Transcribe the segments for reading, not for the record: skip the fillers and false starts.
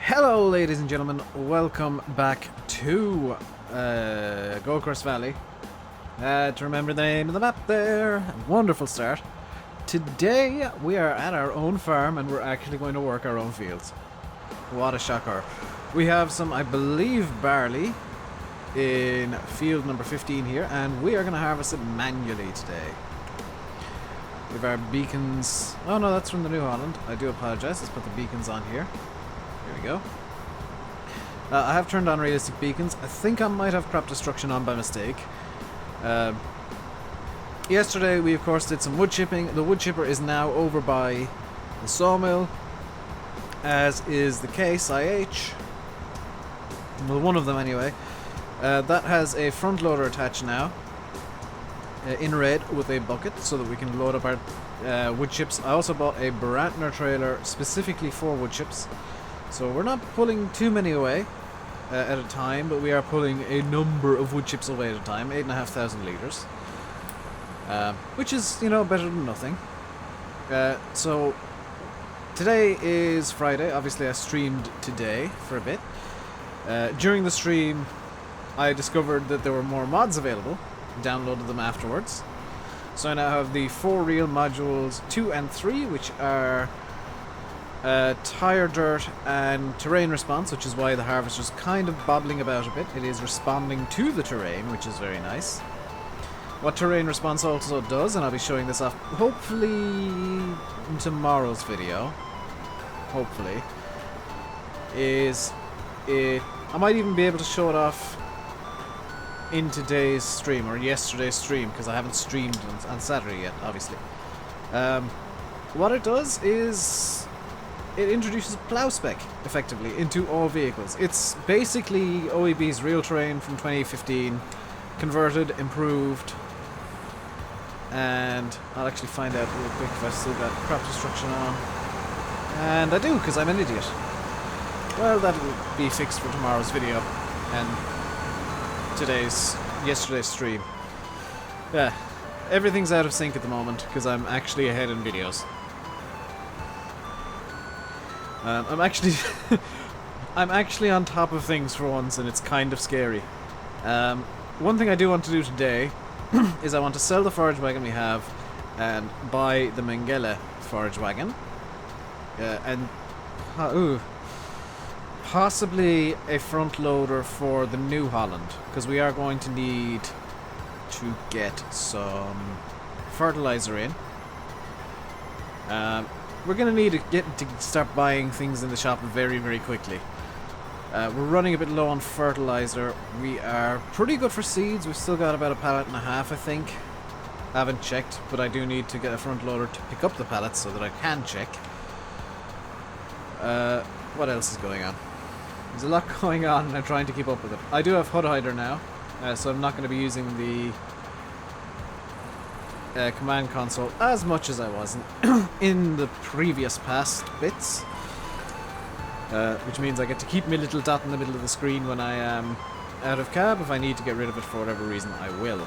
Hello ladies and gentlemen, welcome back to Goldcrest Valley. To remember the name of the map there, wonderful start. Today we are at our own farm and we're actually going to work our own fields. What a shocker. We have some, I believe, barley in field number 15 here, and we are going to harvest it manually today. We have our beacons. Oh no, that's from the New Holland. I do apologize. Let's put the beacons on here. Here we go. I have turned on realistic beacons. I think I might have crop destruction on by mistake. Yesterday we of course did some wood chipping. The wood chipper is now over by the sawmill, as is the case IH. Well, one of them anyway. That has a front loader attached now, in red with a bucket, so that we can load up our wood chips. I also bought a Brantner trailer specifically for wood chips. So we're not pulling too many away at a time, but we are pulling a number of wood chips away at a time, 8,500 litres. Which is, you know, better than nothing. So today is Friday. Obviously I streamed today for a bit. During the stream I discovered that there were more mods available. Downloaded them afterwards. So I now have the 4-reel modules 2 and 3, which are tire dirt and terrain response, which is why the harvester's kind of bobbling about a bit. It is responding to the terrain, which is very nice. What terrain response also does, and I'll be showing this off hopefully in tomorrow's video, hopefully, is I might even be able to show it off in today's stream, or yesterday's stream, because I haven't streamed on Saturday yet, obviously. What it does is it introduces plow spec, effectively, into all vehicles. It's basically OEB's real terrain from 2015, converted, improved, and I'll actually find out real quick if I still got crop destruction on. And I do, because I'm an idiot. Well, that'll be fixed for tomorrow's video, and yesterday's stream. Yeah, everything's out of sync at the moment, because I'm actually ahead in videos. I'm actually I'm actually on top of things for once, and it's kind of scary. One thing I do want to do today is I want to sell the forage wagon we have and buy the Mengele forage wagon, and possibly a front loader for the New Holland, because we are going to need to get some fertilizer in. We're going to need to start buying things in the shop very, very quickly. We're running a bit low on fertilizer. We are pretty good for seeds. We've still got about a pallet and a half, I think. I haven't checked, but I do need to get a front loader to pick up the pallets so that I can check. What else is going on? There's a lot going on and I'm trying to keep up with it. I do have HUD Hider now, so I'm not going to be using the command console as much as I was in the previous past bits, which means I get to keep my little dot in the middle of the screen when I am out of cab. If I need to get rid of it for whatever reason, I will,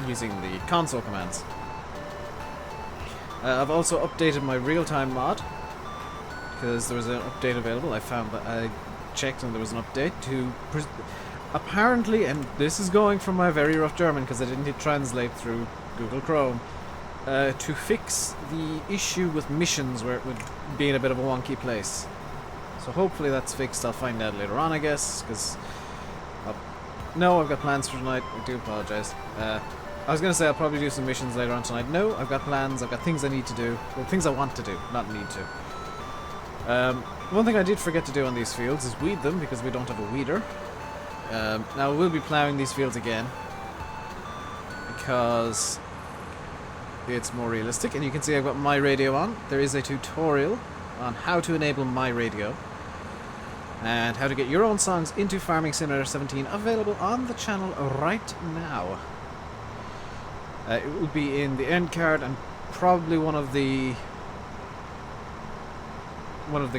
using the console commands. I've also updated my real-time mod, because there was an update available. I found that I checked and there was an update to apparently, and this is going from my very rough German because I didn't hit translate through Google Chrome, to fix the issue with missions where it would be in a bit of a wonky place. So hopefully that's fixed. I'll find out later on, I guess, because no, I've got plans for tonight. I do apologize. I was going to say I'll probably do some missions later on tonight. No, I've got plans. I've got things I need to do. Well, things I want to do, not need to. One thing I did forget to do on these fields is weed them, because we don't have a weeder. Now we'll be ploughing these fields again because it's more realistic, and you can see I've got my radio on. There is a tutorial on how to enable my radio and how to get your own songs into Farming Simulator 17 available on the channel right now. It will be in the end card, and probably one of the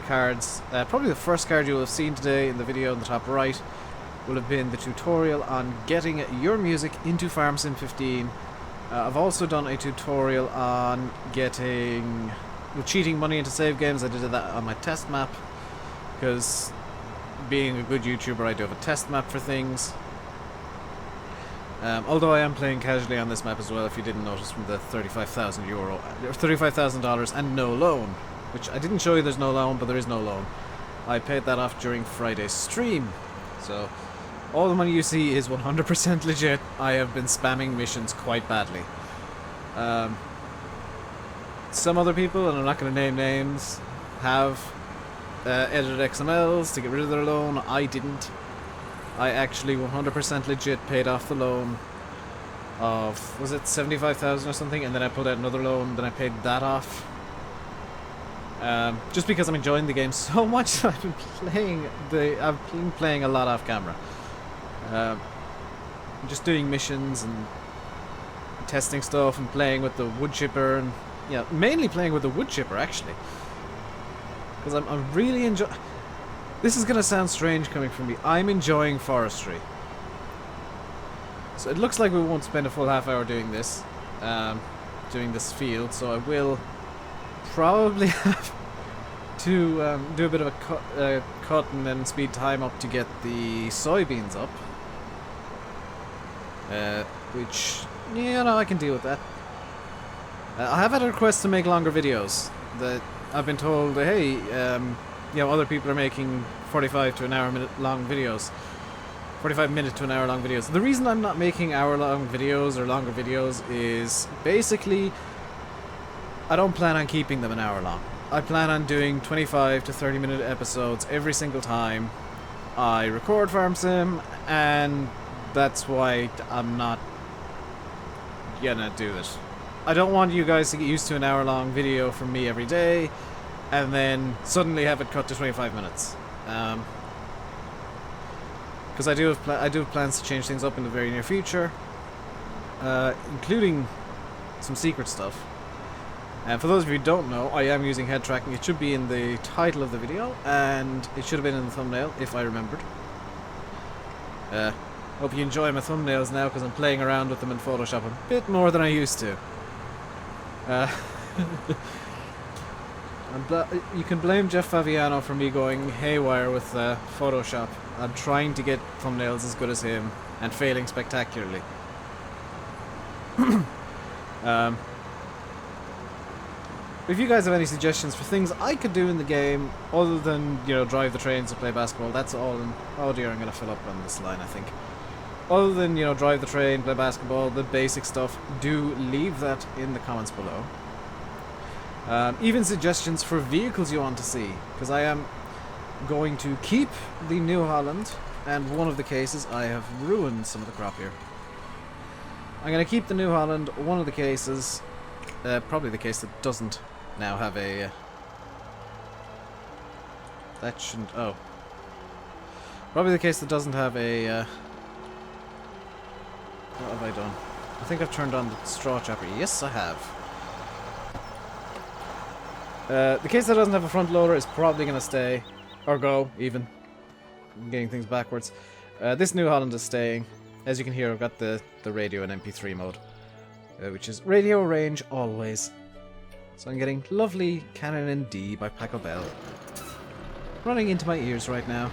cards, probably the first card you will have seen today in the video in the top right, will have been the tutorial on getting your music into FarmSim 15. I've also done a tutorial on getting with cheating money into save games. I did that on my test map, because being a good YouTuber, I do have a test map for things. Although I am playing casually on this map as well, if you didn't notice from the $35,000 and no loan, which I didn't show you. There's no loan, but there is no loan. I paid that off during Friday's stream, so all the money you see is 100% legit. I have been spamming missions quite badly. Some other people, and I'm not going to name names, have edited XMLs to get rid of their loan. I didn't. I actually 100% legit paid off the loan of, was it 75,000 or something, and then I pulled out another loan, then I paid that off. Just because I'm enjoying the game so much, I've been playing a lot off camera. Just doing missions and testing stuff and playing with the wood chipper, and yeah, mainly playing with the wood chipper actually, because I'm really enjoying. This is gonna sound strange coming from me. I'm enjoying forestry. So it looks like we won't spend a full half hour doing this, field. So I will probably have to do a bit of a cut and then speed time up to get the soybeans up. Which, you know, I can deal with that. I have had a request to make longer videos. That I've been told, hey, you know, other people are making 45 to an hour long videos. 45 minute to an hour long videos. The reason I'm not making hour long videos or longer videos is basically I don't plan on keeping them an hour long. I plan on doing 25 to 30 minute episodes every single time I record Farm Sim, and that's why I'm not gonna do it. I don't want you guys to get used to an hour long video from me every day and then suddenly have it cut to 25 minutes. Because I do have plans to change things up in the very near future, including some secret stuff. And for those of you who don't know, I am using head tracking. It should be in the title of the video, and it should have been in the thumbnail if I remembered. Hope you enjoy my thumbnails now, because I'm playing around with them in Photoshop a bit more than I used to. You can blame Jeff Favignano for me going haywire with Photoshop. I'm trying to get thumbnails as good as him and failing spectacularly. If you guys have any suggestions for things I could do in the game other than, you know, drive the trains or play basketball, that's all in... Oh dear, I'm going to fill up on this line, I think. Other than, you know, drive the train, play basketball, the basic stuff, do leave that in the comments below. Even suggestions for vehicles you want to see, because I am going to keep the New Holland, and one of the cases I have ruined some of the crop here. I'm going to keep the New Holland, one of the cases, probably the case that doesn't now have a... that shouldn't... oh. Probably the case that doesn't have a... what have I done? I think I've turned on the straw chopper. Yes, I have. The case that doesn't have a front loader is probably going to stay. Or go, even. I'm getting things backwards. This New Holland is staying. As you can hear, I've got the radio in MP3 mode. Which is radio range always. So I'm getting lovely Canon in D by Paco Bell. Running into my ears right now.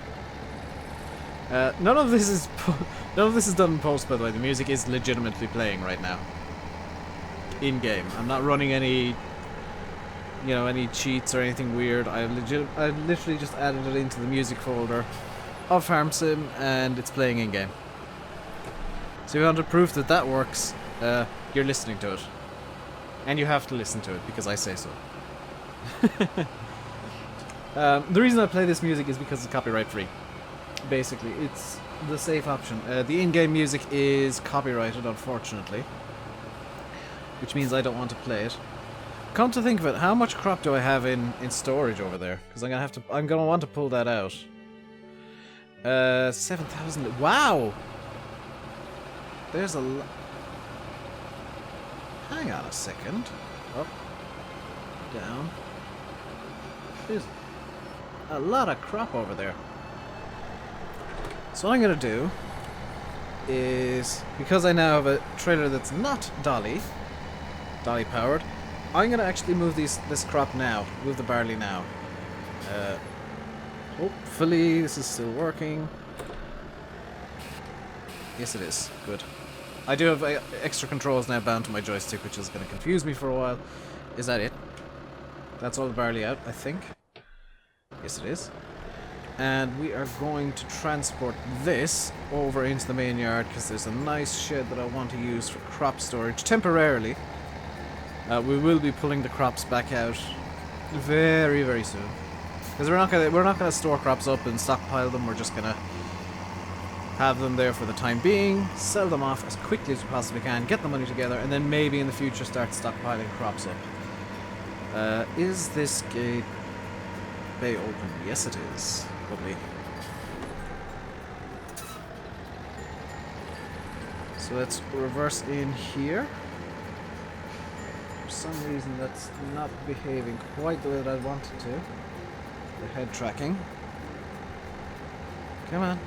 None of this is done in post, by the way. The music is legitimately playing right now. In game. I'm not running any, you know, any cheats or anything weird. I literally just added it into the music folder of Farm Sim, and it's playing in game. So if you want proof that that works, you're listening to it. And you have to listen to it, because I say so. The reason I play this music is because it's copyright free. Basically, it's the safe option. The in-game music is copyrighted, unfortunately. Which means I don't want to play it. Come to think of it, how much crop do I have in storage over there? Because I'm gonna want to pull that out. 7,000. Wow! There's a lot. Hang on a second. Up. Down. There's a lot of crop over there. So what I'm going to do is, because I now have a trailer that's not dolly powered, I'm gonna actually move this crop now. Move the barley now. Hopefully this is still working. Yes, it is. Good. I do have extra controls now bound to my joystick, which is going to confuse me for a while. Is that it? That's all the barley out, I think. Yes, it is. And we are going to transport this over into the main yard because there's a nice shed that I want to use for crop storage temporarily. We will be pulling the crops back out very, very soon. Because we're not gonna store crops up and stockpile them. We're just gonna have them there for the time being, sell them off as quickly as we possibly can, get the money together, and then maybe in the future start stockpiling crops up. Is this gate bay open? Yes, it is. Lovely. So let's reverse in here. For some reason that's not behaving quite the way that I wanted to. The head tracking. Come on.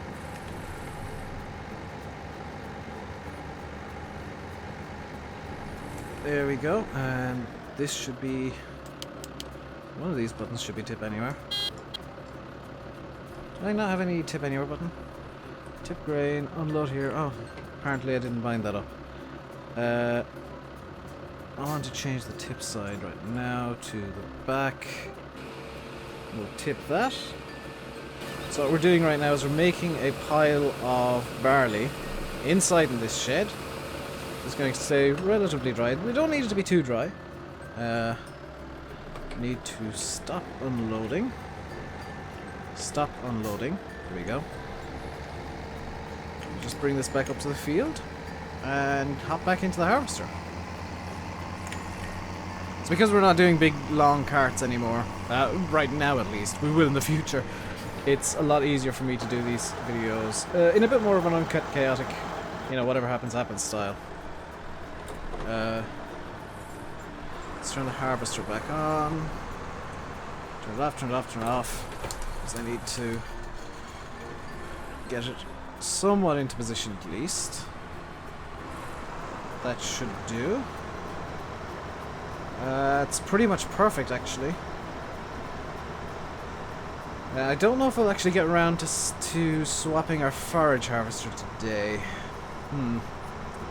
There we go, and this should be... one of these buttons should be tip anywhere. Do I not have any tip anywhere button? Tip grain, unload here. Oh, apparently I didn't bind that up. I want to change the tip side right now to the back. We'll tip that. So what we're doing right now is we're making a pile of barley inside in this shed. It's going to stay relatively dry. We don't need it to be too dry. Need to stop unloading. Stop unloading. There we go. Just bring this back up to the field and hop back into the harvester. It's because we're not doing big long carts anymore. Right now at least. We will in the future. It's a lot easier for me to do these videos in a bit more of an uncut, chaotic, you know, whatever happens, happens style. Let's turn the harvester back on. Turn it off, turn it off, turn it off. Because I need to get it somewhat into position at least. That should do. It's pretty much perfect actually. I don't know if we'll actually get around to swapping our forage harvester today.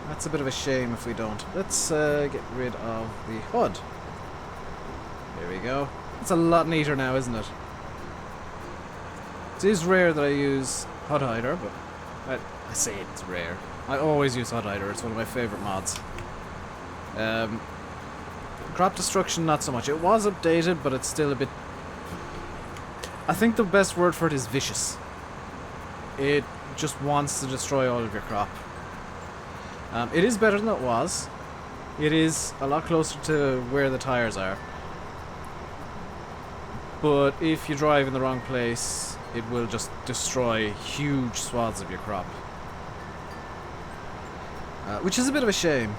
That's a bit of a shame if we don't. Let's get rid of the hood. There we go. It's a lot neater now, isn't it? It is rare that I use HUD hider, but I say it's rare. I always use HUD hider. It's one of my favorite mods. Crop destruction, not so much. It was updated, but it's still a bit... I think the best word for it is vicious. It just wants to destroy all of your crop. It is better than it was. It is a lot closer to where the tires are. But if you drive in the wrong place, it will just destroy huge swaths of your crop. Which is a bit of a shame.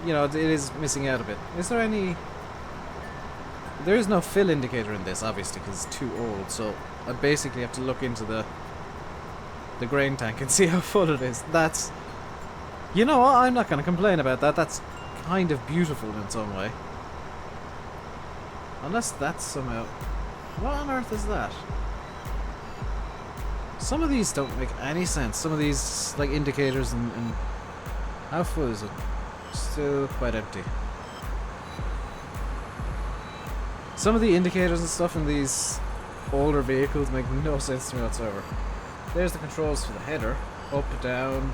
You know, it is missing out a bit. Is there any... There is no fill indicator in this, obviously, because it's too old. So I basically have to look into the grain tank and see how full it is. That's... You know what? I'm not going to complain about that. That's kind of beautiful in its own way. Unless that's somehow... What on earth is that? Some of these don't make any sense. Some of these, like, indicators and... How full is it? Still quite empty. Some of the indicators and stuff in these older vehicles make no sense to me whatsoever. There's the controls for the header. Up, down...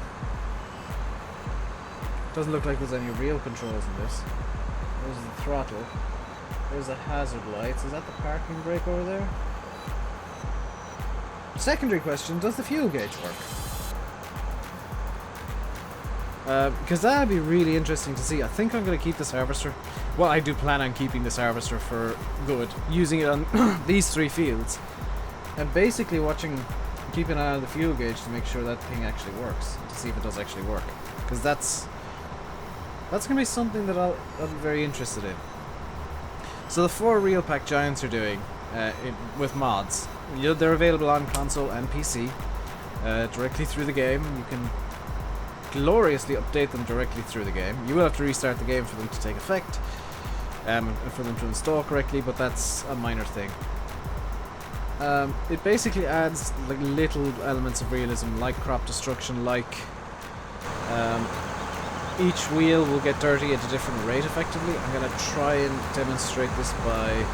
Doesn't look like there's any real controls in this. There's the throttle. There's the hazard lights. Is that the parking brake over there? Secondary question, does the fuel gauge work? Because that'd be really interesting to see. I think I'm going to keep this harvester. Well, I do plan on keeping this harvester for good. Using it on these 3 fields. And basically keep an eye on the fuel gauge to make sure that thing actually works. To see if it does actually work. Because that's going to be something that I'll be very interested in. So the 4 Real Pack Giants are doing with mods. They're available on console and PC directly through the game. You can gloriously update them directly through the game. You will have to restart the game for them to take effect. for them to install correctly, but that's a minor thing. It basically adds like little elements of realism, like crop destruction, like each wheel will get dirty at a different rate effectively. I'm going to try and demonstrate this by...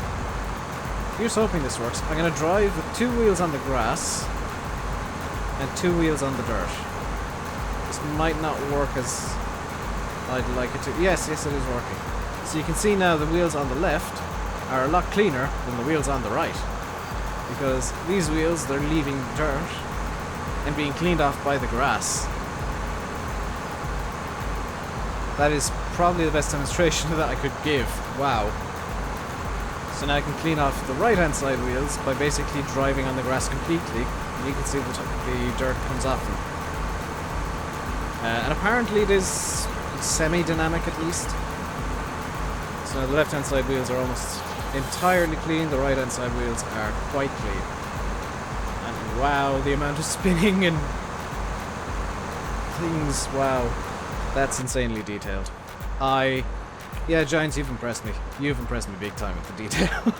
Here's hoping this works. I'm going to drive with 2 wheels on the grass and 2 wheels on the dirt. This might not work as I'd like it to. Yes, it is working. So you can see now the wheels on the left are a lot cleaner than the wheels on the right. Because these wheels, they're leaving dirt and being cleaned off by the grass. That is probably the best demonstration that I could give. Wow. So now I can clean off the right hand side wheels by basically driving on the grass completely. You can see the dirt comes off them. And apparently it is semi-dynamic at least. So the left hand side wheels are almost entirely clean, the right hand side wheels are quite clean. And wow, the amount of spinning and things, wow. That's insanely detailed. Yeah, Giants, you've impressed me. You've impressed me big time with the detail.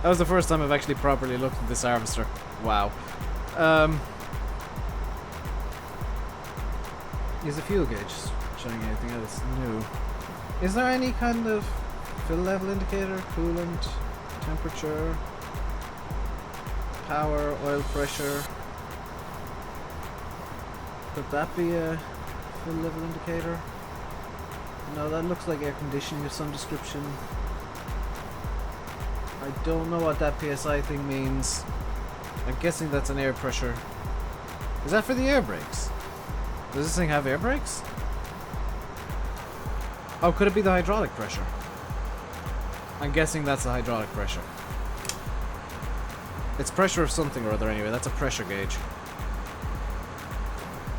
That was the first time I've actually properly looked at this harvester. Wow. Is the fuel gauge showing anything else new? Is there any kind of fill level indicator, coolant, temperature, power, oil pressure? Could that be a fill level indicator? No, that looks like air conditioning of some description. I don't know what that PSI thing means. I'm guessing that's an air pressure. Is that for the air brakes? Does this thing have air brakes? Oh, could it be the hydraulic pressure? I'm guessing that's the hydraulic pressure. It's pressure of something or other anyway. That's a pressure gauge.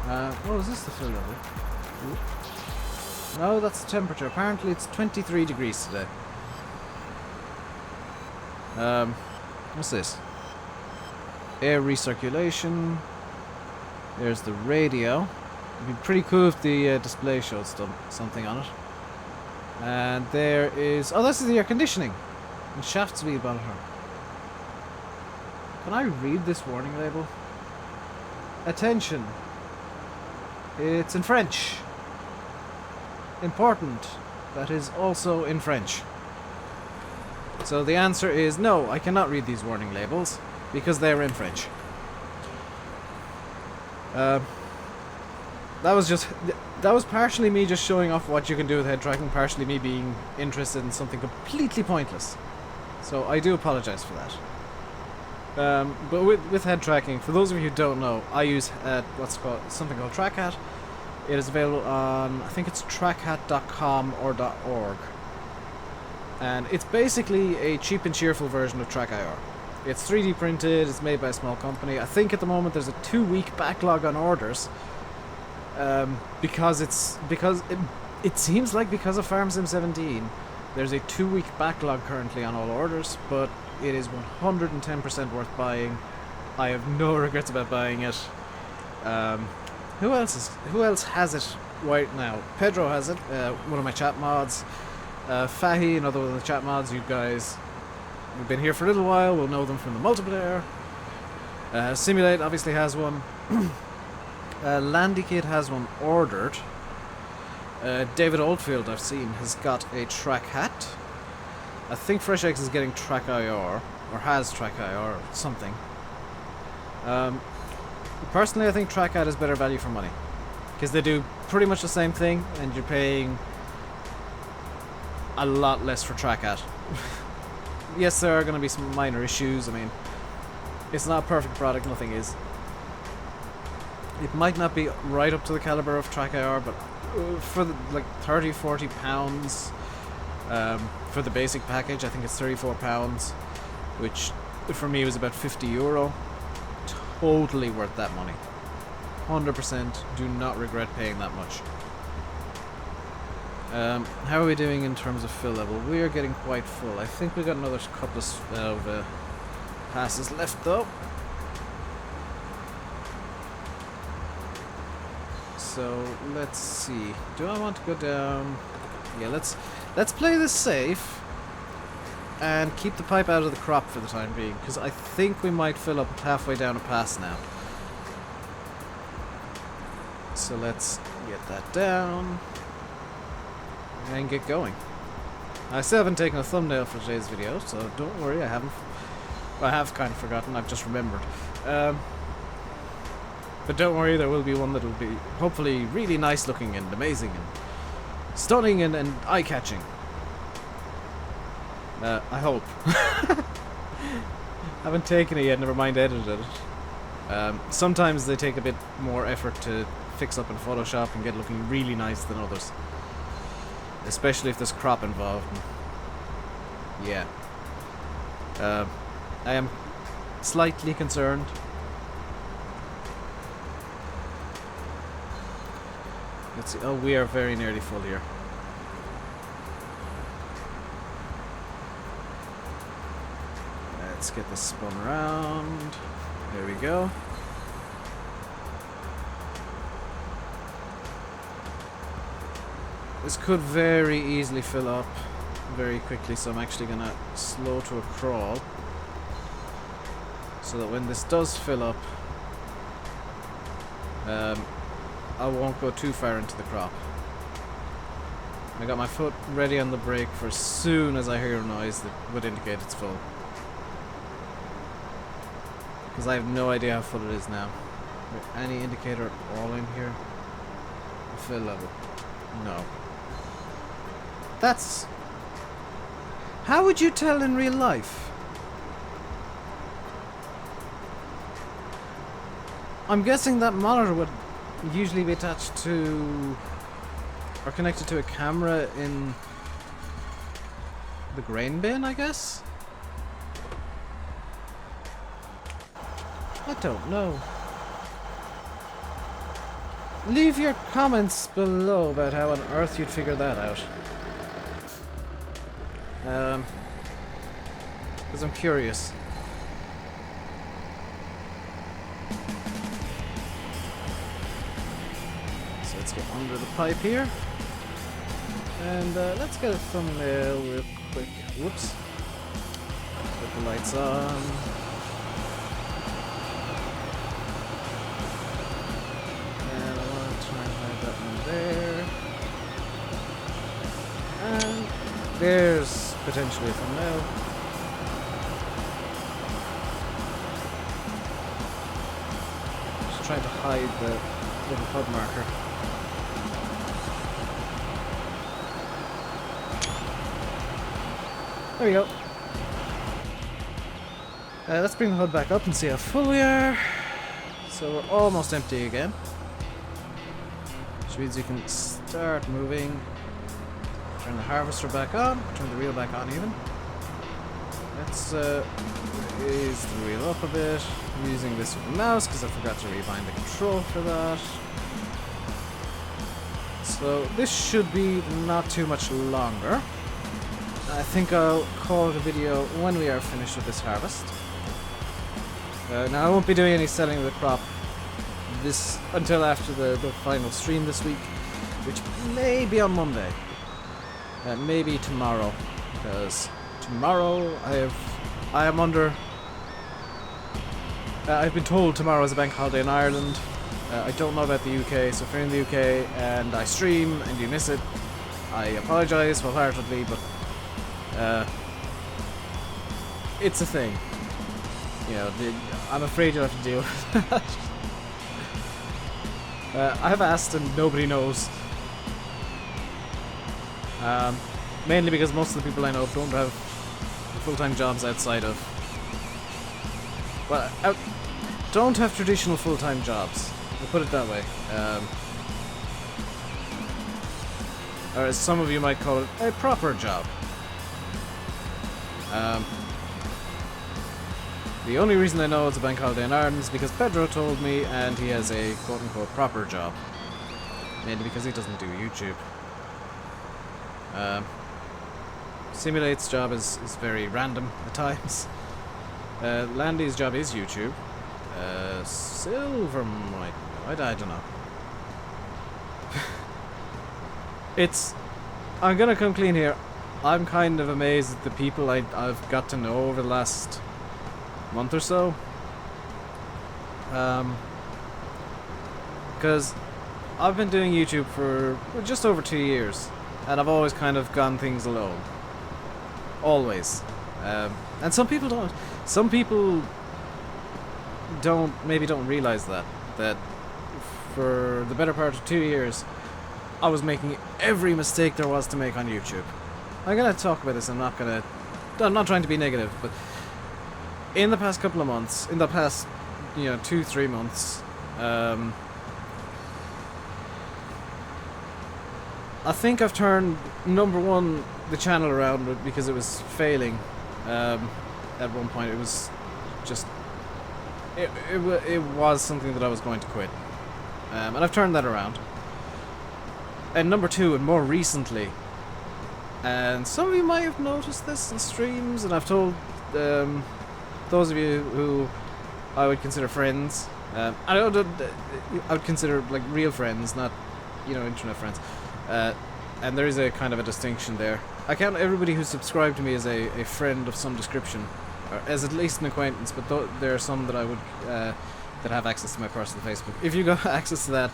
Oh, is this the fill level? Ooh. No, that's the temperature. Apparently it's 23 degrees today. What's this? Air recirculation. There's the radio. It'd be pretty cool if the display showed something on it. And there is... Oh, this is the air conditioning. And shaft speed monitor. Can I read this warning label? Attention. It's in French. Important. That is also in French. So the answer is no, I cannot read these warning labels because they're in French. That was partially me just showing off what you can do with head tracking, partially me being interested in something completely pointless. So I do apologize for that. But with head tracking, for those of you who don't know, I use something called TrackHat. It is available on, I think it's trackhat.com or .org. And it's basically a cheap and cheerful version of TrackIR. It's 3D printed, it's made by a small company. I think at the moment there's a 2-week backlog on orders. Because it seems like because of FarmSim 17, there's a 2-week backlog currently on all orders, but it is 110% worth buying. I have no regrets about buying it. Who else has it right now? Pedro has it, one of my chat mods. Fahi, another one of the chat mods. You guys, we've been here for a little while, we'll know them from the multiplayer. Simulate obviously has one. Landykid has one ordered. David Oldfield, I've seen, has got a TrackHat. I think FreshX is getting TrackIR, or has TrackIR, or something. Personally, I think TrackHat is better value for money, because they do pretty much the same thing, and you're paying a lot less for TrackHat. Yes, there are going to be some minor issues. I mean, it's not a perfect product, nothing is. It might not be right up to the caliber of TrackIR, but for the, like £30-40 for the basic package, I think it's £34, which for me was about €50. Totally worth that money. 100%. Do not regret paying that much. How are we doing in terms of fill level? We are getting quite full. I think we got another couple of passes left though. So let's see. Do I want to go down? Yeah, let's Let's play this safe and keep the pipe out of the crop for the time being, because I think we might fill up halfway down a pass now. So let's get that down and get going. I still haven't taken a thumbnail for today's video, so don't worry, I haven't. I have kind of forgotten, I've just remembered. But don't worry, there will be one that will be hopefully really nice looking and amazing and stunning and eye-catching. I hope. Haven't taken it yet, never mind edited it. Sometimes they take a bit more effort to fix up in Photoshop and get looking really nice than others. Especially if there's crop involved. Yeah. I am slightly concerned. Let's see. Oh, we are very nearly full here. Let's get this spun around. There we go. This could very easily fill up very quickly, so I'm actually gonna slow to a crawl so that when this does fill up, I won't go too far into the crop. I got my foot ready on the brake for as soon as I hear a noise that would indicate it's full. Because I have no idea how full it is now. Is there any indicator at all in here? The fill level. No. That's... How would you tell in real life? I'm guessing that monitor would usually be attached to or connected to a camera in the grain bin, I guess? I don't know. Leave your comments below about how on earth you'd figure that out. Because I'm curious. So let's get under the pipe here. And let's get a thumbnail real quick. Whoops. Put the lights on. And I want to try and hide that one there. And there's potentially a thumbnail. Just trying to hide the little HUD marker. There we go. Let's bring the HUD back up and see how full we are. So we're almost empty again. Which means you can start moving. Turn the harvester back on. Turn the reel back on even. Let's raise the reel up a bit. I'm using this with the mouse because I forgot to rebind the control for that. So this should be not too much longer. I think I'll call it a video when we are finished with this harvest. Now I won't be doing any selling of the crop this until after the final stream this week, which may be on Monday. Maybe tomorrow, because tomorrow I am under. I've been told tomorrow is a bank holiday in Ireland. I don't know about the UK, so if you're in the UK and I stream and you miss it, I apologise wholeheartedly, but it's a thing. You know, I'm afraid you'll have to deal with that. I have asked and nobody knows. Mainly because most of the people I know don't have full-time jobs outside of... Well, don't have traditional full-time jobs. We'll put it that way. Or as some of you might call it, a proper job. The only reason I know it's a bank holiday in Ireland is because Pedro told me, and he has a quote-unquote proper job. Mainly because he doesn't do YouTube. Simulate's job is very random at times. Landy's job is YouTube. Silver might know. I don't know. It's I'm gonna come clean here. I'm kind of amazed at the people I've got to know over the last month or so. Because I've been doing YouTube for just over 2 years, and I've always kind of gone things alone. Always. And some people don't. Some people maybe don't realize that for the better part of 2 years, I was making every mistake there was to make on YouTube. I'm gonna talk about this. I'm not trying to be negative, but in the past couple of months, in the past 2-3 months, I think I've turned, number one, the channel around because it was failing. At one point, it was just it was something that I was going to quit, and I've turned that around. And number two, and more recently, and some of you might have noticed this in streams, and I've told those of you who I would consider friends, I would consider like real friends, not internet friends, and there is a kind of a distinction there. I count everybody who's subscribed to me as a friend of some description, or as at least an acquaintance, but there are some that I would that have access to my personal Facebook. If you got access to that,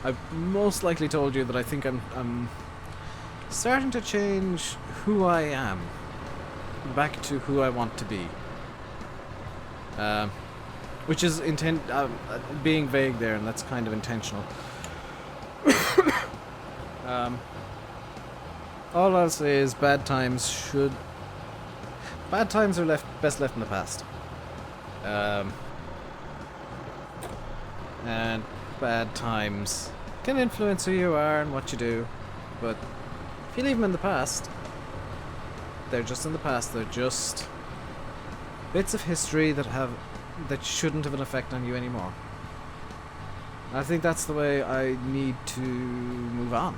I've most likely told you that I think I'm starting to change who I am back to who I want to be, which is being vague there, and that's kind of intentional. All I'll say is bad times are best left in the past. And bad times can influence who you are and what you do, but if you leave them in the past, they're just in the past. They're just bits of history that shouldn't have an effect on you anymore. I think that's the way I need to move on.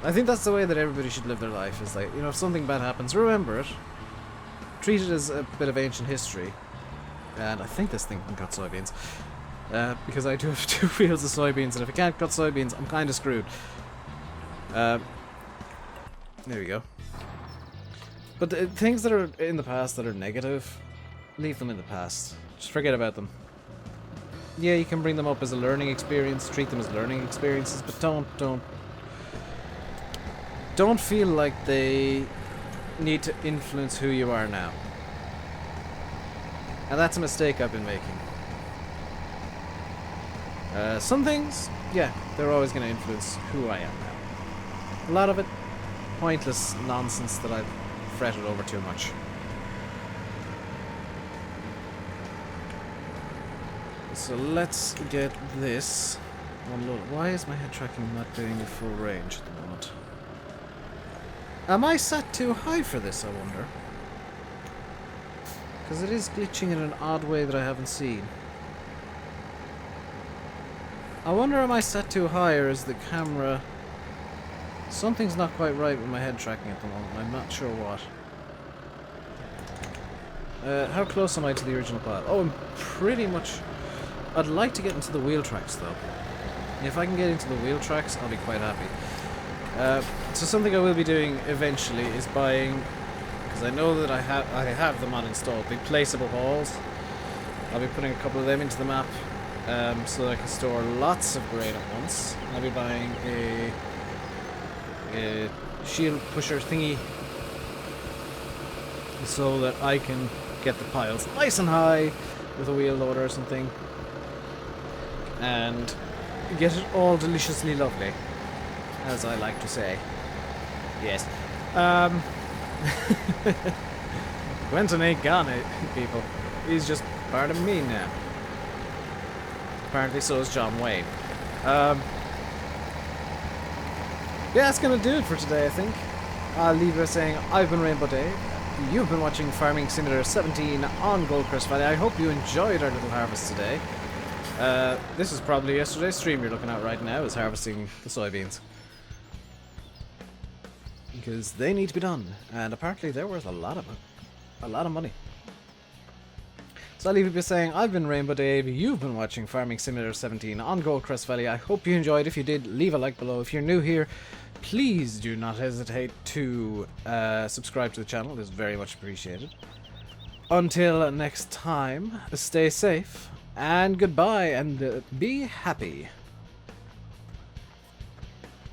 I think that's the way that everybody should live their life, is like, if something bad happens, remember it, treat it as a bit of ancient history. And I think this thing can cut soybeans, because I do have 2 fields of soybeans, and if I can't cut soybeans, I'm kind of screwed. There we go. But things that are in the past that are negative, leave them in the past. Just forget about them. Yeah, you can bring them up as a learning experience, treat them as learning experiences, but don't feel like they need to influence who you are now. And that's a mistake I've been making. Some things, yeah, they're always going to influence who I am now. A lot of it, pointless nonsense that I've fretted over too much. So let's get this unloaded. Why is my head tracking not doing a full range at the moment? Am I set too high for this, I wonder? Because it is glitching in an odd way that I haven't seen. I wonder, am I set too high, or is the camera... Something's not quite right with my head tracking at the moment. I'm not sure what. How close am I to the original path? Oh, I'm pretty much... I'd like to get into the wheel tracks, though. If I can get into the wheel tracks, I'll be quite happy. So something I will be doing eventually is buying, because I know that I have them uninstalled, the placeable halls. I'll be putting a couple of them into the map, so that I can store lots of grain at once. I'll be buying a shield pusher thingy, so that I can get the piles nice and high with a wheel loader or something, and get it all deliciously lovely, as I like to say. Yes. Quentin ain't gone, people. He's just part of me now. Apparently so is John Wayne. Yeah, that's gonna do it for today, I think. I'll leave you by saying I've been RainbowDave. You've been watching Farming Simulator 17 on Goldcrest Valley. I hope you enjoyed our little harvest today. This is probably yesterday's stream you're looking at right now, is harvesting the soybeans. Because they need to be done, and apparently they're worth a lot of money. So I'll leave you by saying I've been RainbowDave, you've been watching Farming Simulator 17 on Goldcrest Valley. I hope you enjoyed. If you did, leave a like below. If you're new here, please do not hesitate to subscribe to the channel. It's very much appreciated. Until next time, stay safe, and goodbye, and be happy.